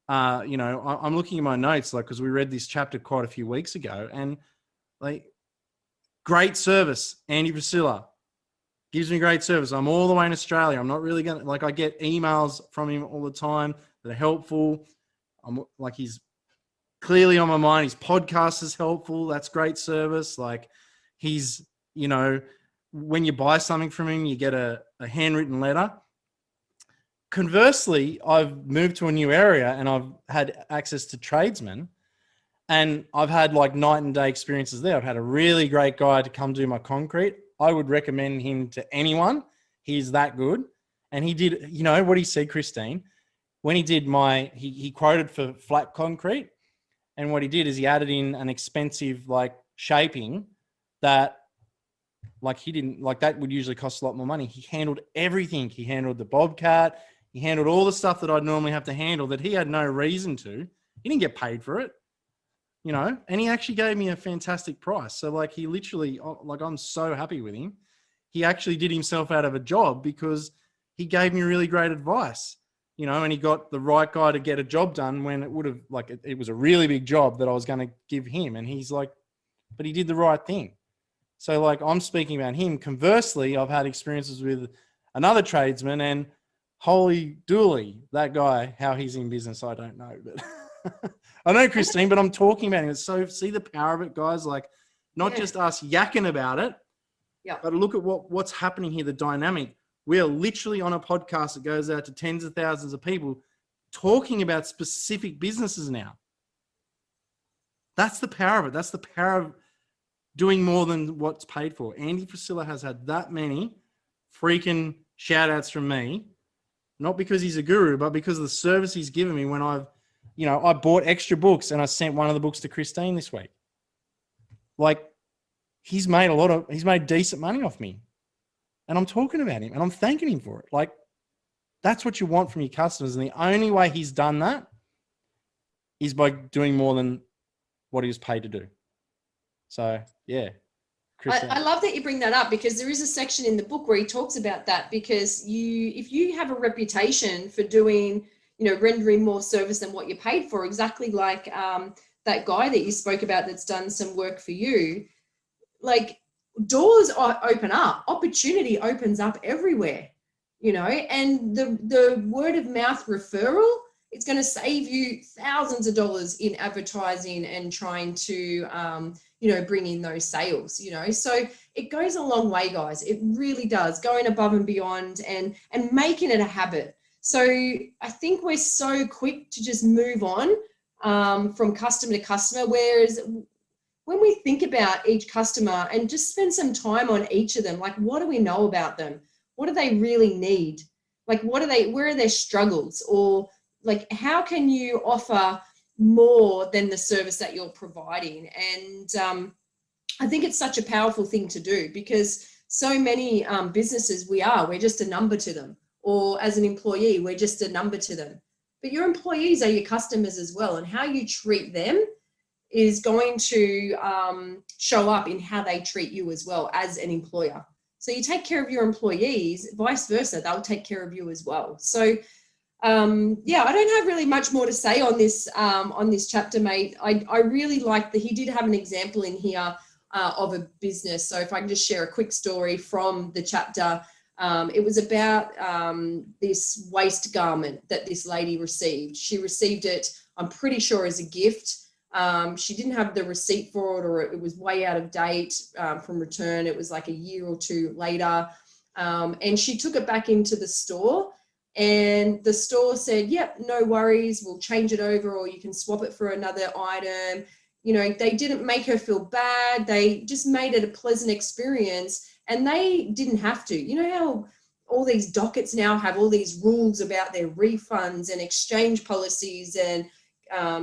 I'm looking at my notes, like, cause we read this chapter quite a few weeks ago, and like great service. Andy Priscilla gives me great service. I'm all the way in Australia. I'm not really going to, like, I get emails from him all the time that are helpful. I'm like, he's clearly on my mind. His podcast is helpful. That's great service. Like, he's, when you buy something from him, you get a handwritten letter. Conversely, I've moved to a new area and I've had access to tradesmen, and I've had like night and day experiences there. I've had a really great guy to come do my concrete. I would recommend him to anyone. He's that good. And he did, what he said, Christine, when he did he quoted for flat concrete. And what he did is he added in an expensive like shaping that like he didn't, like that would usually cost a lot more money. He handled everything. He handled the Bobcat. He handled all the stuff that I'd normally have to handle that he had no reason to. He didn't get paid for it, and he actually gave me a fantastic price. So like he literally, like I'm so happy with him. He actually did himself out of a job because he gave me really great advice, and he got the right guy to get a job done when it would have, like, it was a really big job that I was going to give him. And he's like, but he did the right thing. So like I'm speaking about him. Conversely, I've had experiences with another tradesman, and holy dooly, that guy, how he's in business, I don't know. But I know Christine, but I'm talking about him. So see the power of it, guys. Like not just us yakking about it, but look at what's happening here, the dynamic. We are literally on a podcast that goes out to tens of thousands of people talking about specific businesses now. That's the power of it. That's the power of doing more than what's paid for. Andy Priscilla has had that many freaking shout outs from me, not because he's a guru, but because of the service he's given me when I bought extra books and I sent one of the books to Christine this week. Like he's made decent money off me, and I'm talking about him and I'm thanking him for it. Like that's what you want from your customers. And the only way he's done that is by doing more than what he was paid to do. So yeah. I love that you bring that up, because there is a section in the book where he talks about that, because if you have a reputation for doing, rendering more service than what you're paid for, exactly like that guy that you spoke about that's done some work for you, like doors open up, opportunity opens up everywhere, and the word of mouth referral, it's going to save you thousands of dollars in advertising and trying to, bring in those sales, so it goes a long way, guys. It really does, going above and beyond and making it a habit. So I think we're so quick to just move on from customer to customer, whereas when we think about each customer and just spend some time on each of them, like what do we know about them? What do they really need? Like where are their struggles? Or like how can you offer more than the service that you're providing? And I think it's such a powerful thing to do, because so many businesses, we're just a number to them. Or as an employee, we're just a number to them. But your employees are your customers as well. And how you treat them is going to show up in how they treat you as well as an employer. So you take care of your employees, vice versa, they'll take care of you as well. So yeah, I don't have really much more to say on this chapter, mate. I really like that he did have an example in here of a business. So if I can just share a quick story from the chapter. It was about this waist garment that this lady received. She received it, I'm pretty sure, as a gift. She didn't have the receipt for it, or it was way out of date from return. It was like a year or two later. And she took it back into the store, and the store said, yep, no worries, we'll change it over, or you can swap it for another item. You know, they didn't make her feel bad. They just made it a pleasant experience. And they didn't have to. You know how all these dockets now have all these rules about their refunds and exchange policies, and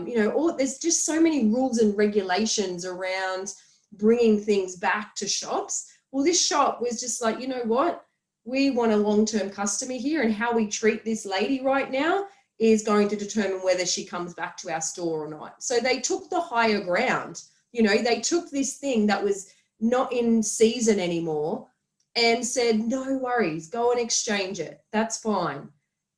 you know, there's just so many rules and regulations around bringing things back to shops. Well, this shop was just like, you know what? We want a long-term customer here, and how we treat this lady right now is going to determine whether she comes back to our store or not. So they took the higher ground. You know, they took this thing that was not in season anymore and said, no worries, go and exchange it. That's fine.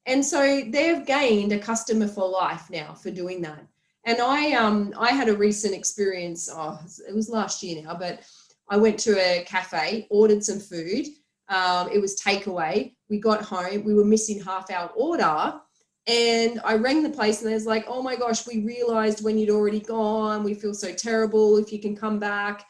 And so they've gained a customer for life now for doing that. And I had a recent experience, it was last year now, but I went to a cafe, ordered some food. It was takeaway. We got home, we were missing half our order. And I rang the place, and they was like, oh my gosh, we realized when you'd already gone, we feel so terrible. If you can come back,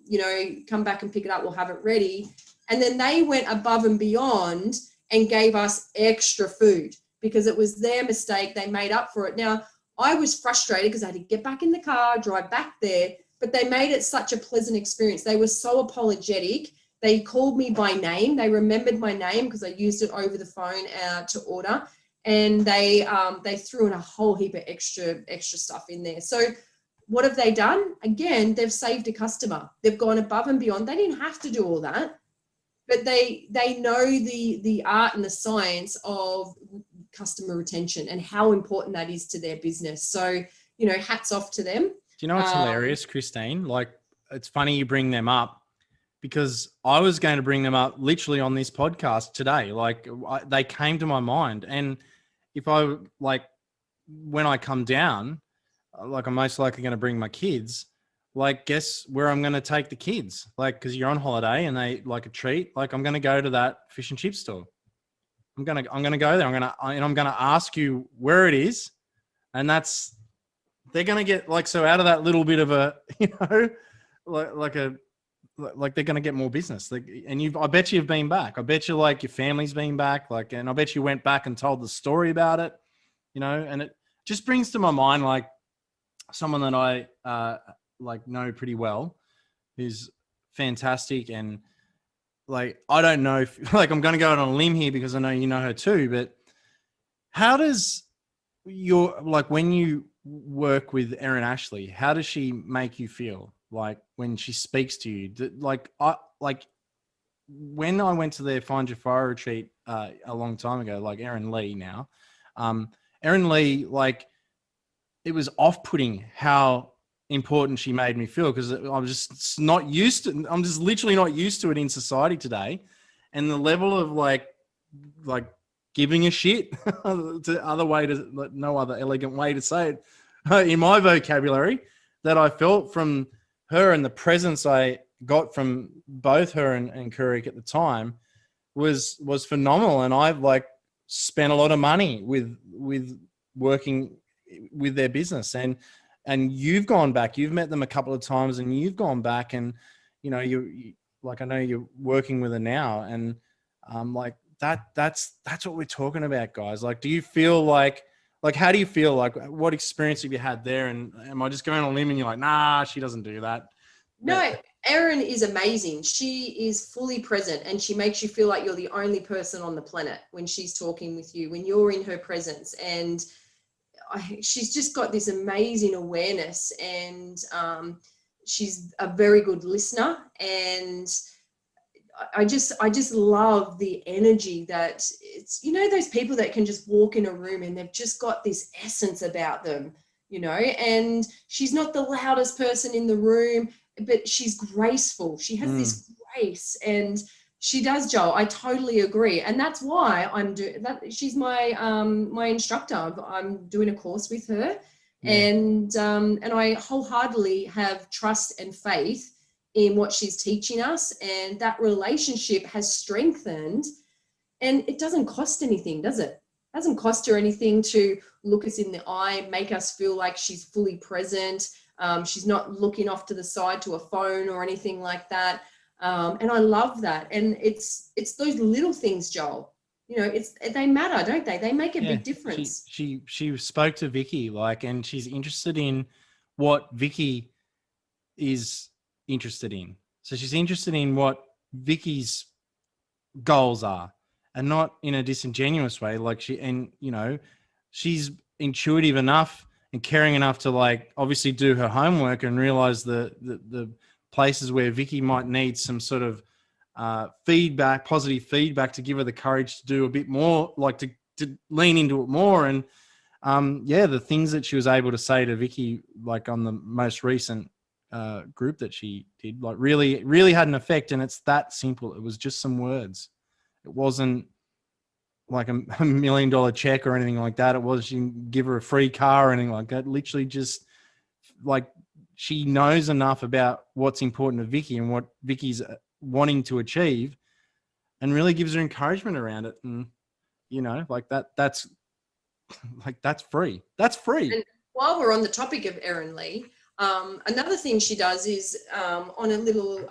you know, come back and pick it up, we'll have it ready. And then they went above and beyond and gave us extra food because it was their mistake. They made up for it. Now, I was frustrated because I had to get back in the car, drive back there, but they made it such a pleasant experience. They were so apologetic. They called me by name. They remembered my name because I used it over the phone to order. And they threw in a whole heap of extra stuff in there. So what have they done? Again, they've saved a customer. They've gone above and beyond. They didn't have to do all that, but they know the art and the science of customer retention and how important that is to their business. So, you know, hats off to them. Do you know what's hilarious, Christine? Like, it's funny you bring them up, because I was going to bring them up literally on this podcast today. Like, they came to my mind. And if I, like, when I come down, like, I'm most likely going to bring my kids. Like, guess where I'm going to take the kids? Like, because you're on holiday and they like a treat. Like, I'm going to go to that fish and chip store. I'm going to go there. I'm going to ask you where it is. And they're going to get, like, so out of that little bit of a, you know, like they're going to get more business. And I bet you've been back. I bet you, like, your family's been back. Like, and I bet you went back and told the story about it, you know, and it just brings to my mind, like, someone that I, like, know pretty well, who's fantastic. And, like, I don't know if, like, I'm going to go out on a limb here because I know you know her too, but how does when you work with Erin Ashley, how does she make you feel? Like, when she speaks to you, when I went to their Find Your Fire retreat a long time ago, like Erin Lee now, Erin Lee, like, it was off-putting how important she made me feel, because I was just not used to, I'm just literally not used to it in society today. And the level of like giving a shit no other elegant way to say it in my vocabulary, that I felt from her, and the presence I got from both her and Kurik at the time was phenomenal. And I've, like, spent a lot of money with working with their business, and you've gone back, you've met them a couple of times, and you've gone back, and, you know, you like, I know you're working with her now, and like that's what we're talking about, guys. Like, do you feel like Like, how do you feel? Like, what experience have you had there? And am I just going on a limb and you're like, nah, she doesn't do that? No, Erin is amazing. She is fully present and she makes you feel like you're the only person on the planet when she's talking with you, when you're in her presence. And she's just got this amazing awareness, and she's a very good listener. And I just love the energy that it's, those people that can just walk in a room and they've just got this essence about them, and she's not the loudest person in the room, but she's graceful. She has this grace, and she does, Joel. I totally agree. And that's why I'm doing that. She's my, my instructor. I'm doing a course with her. Yeah. And I wholeheartedly have trust and faith in what she's teaching us, and that relationship has strengthened. And it doesn't cost anything, does it? It doesn't cost her anything to look us in the eye, make us feel like she's fully present. She's not looking off to the side to a phone or anything like that. And I love that. And it's those little things, Joel. They matter, don't they? They make a big difference. She spoke to Vicky, and she's interested in what Vicky is interested in. So she's interested in what Vicky's goals are, and not in a disingenuous way. She's intuitive enough and caring enough to obviously do her homework and realize the places where Vicky might need some sort of feedback, positive feedback, to give her the courage to do a bit more, to lean into it more. And the things that she was able to say to Vicky, on the most recent group that she did, really, really had an effect. And it's that simple. It was just some words. It wasn't like a $1 million check or anything like that. It was, she didn't give her a free car or anything like that. Literally just she knows enough about what's important to Vicky and what Vicky's wanting to achieve, and really gives her encouragement around it. And, that's free. That's free. And while we're on the topic of Erin Lee, another thing she does is on a little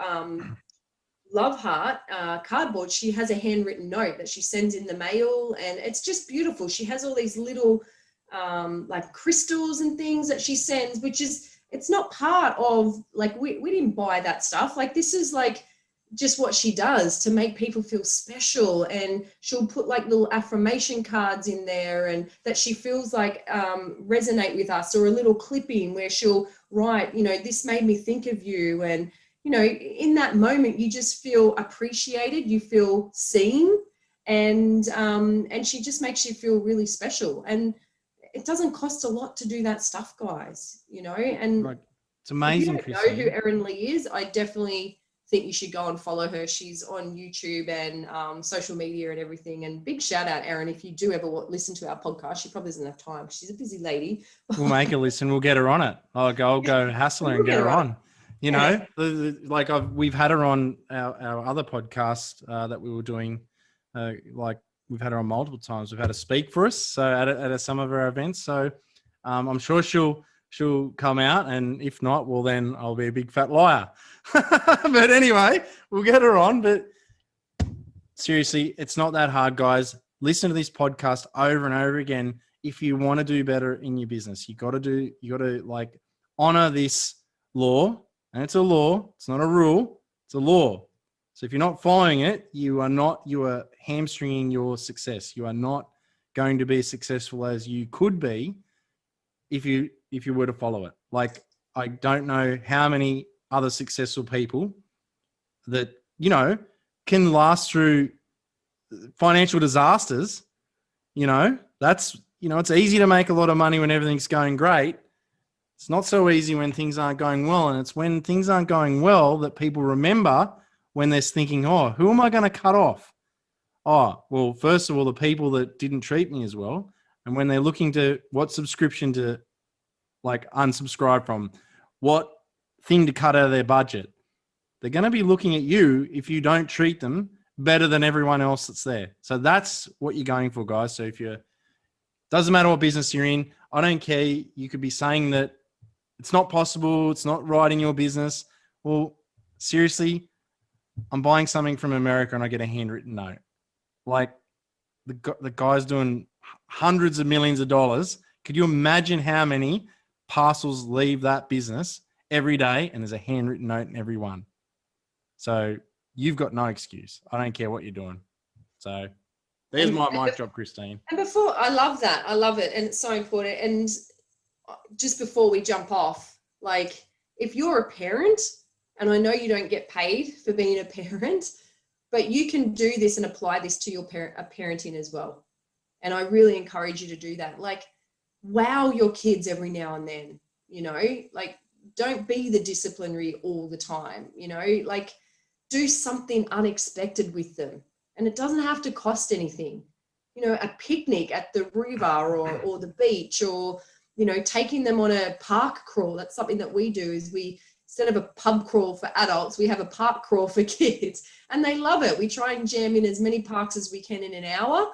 love heart cardboard, she has a handwritten note that she sends in the mail, and it's just beautiful. She has all these little crystals and things that she sends, which is, it's not part of, we didn't buy that stuff. This is just what she does to make people feel special. And she'll put little affirmation cards in there, and that she feels resonate with us, or a little clipping where she'll write, this made me think of you. And in that moment, you just feel appreciated, you feel seen, and she just makes you feel really special. And it doesn't cost a lot to do that stuff, guys, and right. It's amazing. If you don't know who Erin Lee is, I definitely think you should go and follow her. She's on YouTube and social media and everything. And big shout out, Erin, if you do ever listen to our podcast. She probably doesn't have time. She's a busy lady. We'll make her listen. We'll get her on it. I'll go hassle her and get her on. We've had her on our other podcast that we were doing. We've had her on multiple times. We've had her speak for us, so at some of our events. So I'm sure she'll come out, and if not, well, then I'll be a big fat liar. But anyway, we'll get her on. But seriously, it's not that hard, guys. Listen to this podcast over and over again. If you want to do better in your business, you got to honor this law. And it's a law. It's not a rule. It's a law. So if you're not following it, you are hamstringing your success. You are not going to be as successful as you could be if you were to follow it. I don't know how many other successful people that, can last through financial disasters. It's easy to make a lot of money when everything's going great. It's not so easy when things aren't going well. And it's when things aren't going well that people remember, when they're thinking, oh, who am I going to cut off? Oh, well, first of all, the people that didn't treat me as well. And when they're looking to what subscription to unsubscribe from, what thing to cut out of their budget, they're going to be looking at you if you don't treat them better than everyone else that's there. So that's what you're going for, guys. So doesn't matter what business you're in. I don't care. You could be saying that it's not possible, it's not right in your business. Well, seriously, I'm buying something from America and I get a handwritten note. The guy's doing hundreds of millions of dollars. Could you imagine how many parcels leave that business every day? And there's a handwritten note in every one. So you've got no excuse. I don't care what you're doing. So there's my mic drop, Christine. And before, I love that. I love it. And it's so important. And just before we jump off, like if you're a parent, and I know you don't get paid for being a parent, but you can do this and apply this to your parenting as well. And I really encourage you to do that. Like, wow your kids every now and then, you know, like don't be the disciplinary all the time, you know, like do something unexpected with them. And it doesn't have to cost anything, you know, a picnic at the river or the beach, or, you know, taking them on a park crawl. That's something that we do, is we, instead of a pub crawl for adults, we have a park crawl for kids, and they love it. We try and jam in as many parks as we can in an hour,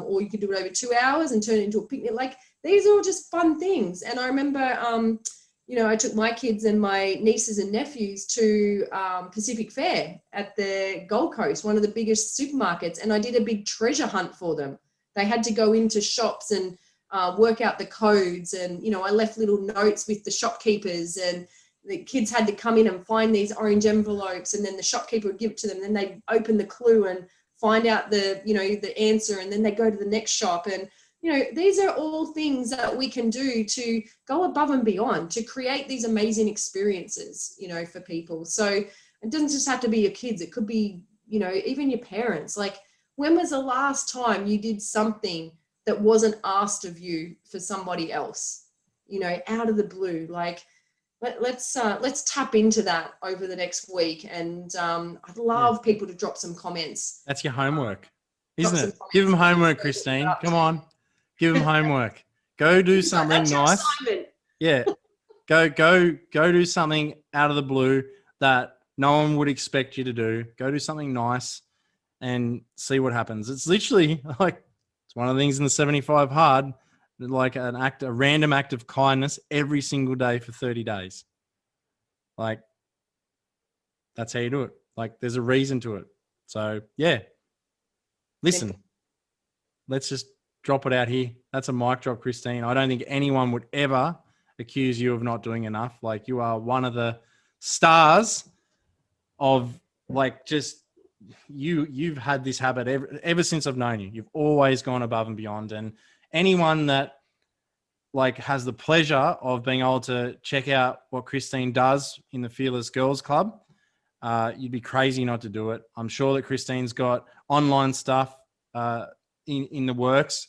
or you can do it over 2 hours and turn it into a picnic. Like, these are all just fun things. And I remember, you know, I took my kids and my nieces and nephews to Pacific Fair at the Gold Coast, one of the biggest supermarkets, and I did a big treasure hunt for them. They had to go into shops and work out the codes, and, you know, I left little notes with the shopkeepers, and the kids had to come in and find these orange envelopes, and then the shopkeeper would give it to them, and then they'd open the clue and find out the, you know, the answer, and then they go to the next shop. And, you know, these are all things that we can do to go above and beyond, to create these amazing experiences, you know, for people. So it doesn't just have to be your kids. It could be, you know, even your parents. Like, when was the last time you did something that wasn't asked of you for somebody else, you know, out of the blue? Like, let's tap into that over the next week. And I'd love people to drop some comments. That's your homework, isn't it? Give them homework, Christine. Come on. Give them homework. Go do something nice. Yeah. Go do something out of the blue that no one would expect you to do. Go do something nice and see what happens. It's literally like, it's one of the things in the 75 hard, like a random act of kindness every single day for 30 days. Like, that's how you do it. Like, there's a reason to it. So yeah, listen, let's just drop it out here. That's a mic drop, Christine. I don't think anyone would ever accuse you of not doing enough. Like, you are one of the stars of, like, just you've had this habit ever since I've known you. You've always gone above and beyond. And anyone that, like, has the pleasure of being able to check out what Christine does in the Fearless Girls Club, you'd be crazy not to do it. I'm sure that Christine's got online stuff in the works.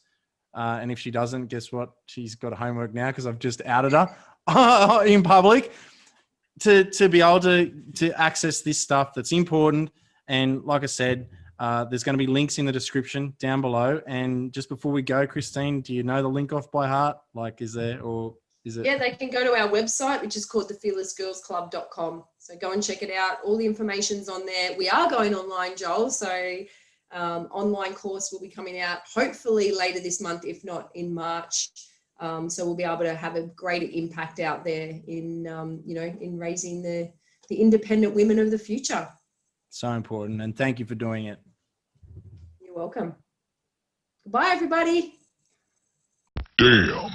And if she doesn't, guess what? She's got homework now, because I've just outed her in public to be able to access this stuff that's important. And like I said, there's going to be links in the description down below. And just before we go, Christine, do you know the link off by heart? Like, is there, or is it? Yeah, they can go to our website, which is called thefearlessgirlsclub.com. So go and check it out. All the information's on there. We are going online, Joel. So online course will be coming out hopefully later this month, if not in March. So we'll be able to have a greater impact out there in, you know, in raising the independent women of the future. So important. And thank you for doing it. You're welcome. Goodbye, everybody. Damn.